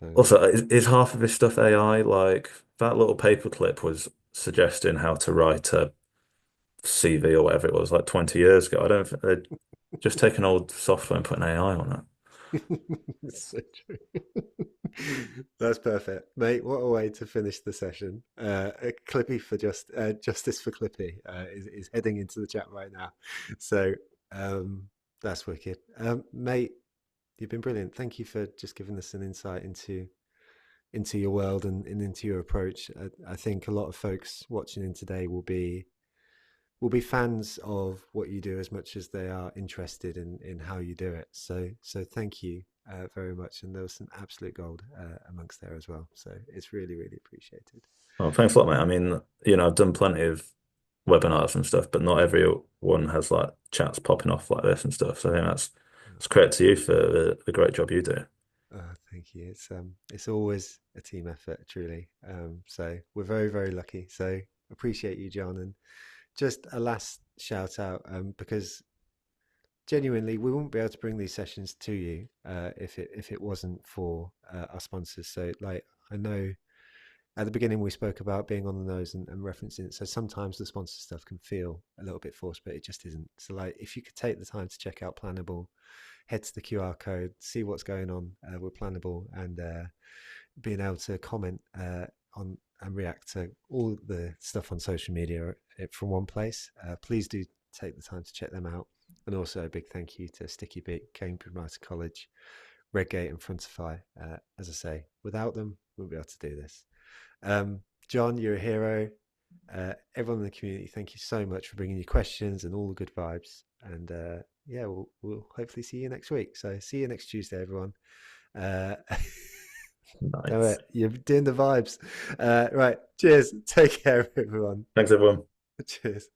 No, Also, is half of this stuff AI? Like that little paperclip was suggesting how to write a CV or whatever it was like 20 years ago. I don't think they're just taking old software and putting AI on it. it's so true. That's perfect, mate. What a way to finish the session. Clippy for justice for Clippy is heading into the chat right now. So um, that's wicked, mate. You've been brilliant. Thank you for just giving us an insight into your world and into your approach. I think a lot of folks watching in today will be fans of what you do as much as they are interested in how you do it. So thank you very much. And there was some absolute gold amongst there as well. So it's really appreciated. Oh, thanks a lot, mate. I mean, I've done plenty of webinars and stuff, but not everyone has like chats popping off like this and stuff. So I think it's credit to you for the great job you do. Thank you. It's always a team effort, truly. So we're very lucky. So appreciate you, John. And just a last shout out, because genuinely we wouldn't be able to bring these sessions to you if it wasn't for our sponsors. So like I know at the beginning we spoke about being on the nose and referencing it. So sometimes the sponsor stuff can feel a little bit forced, but it just isn't. So like if you could take the time to check out Plannable, head to the QR code, see what's going on with Plannable, and being able to comment on and react to all the stuff on social media from one place. Please do take the time to check them out. And also a big thank you to Sticky Beat, Cambridge Writer College, Redgate, and Frontify. As I say, without them, we wouldn't be able to do this. John, you're a hero. Everyone in the community, thank you so much for bringing your questions and all the good vibes. And yeah, we'll hopefully see you next week. So see you next Tuesday, everyone. Uh, Damn Nice. it, you're doing the vibes. Right, cheers. Take care, everyone. Thanks, everyone. Cheers.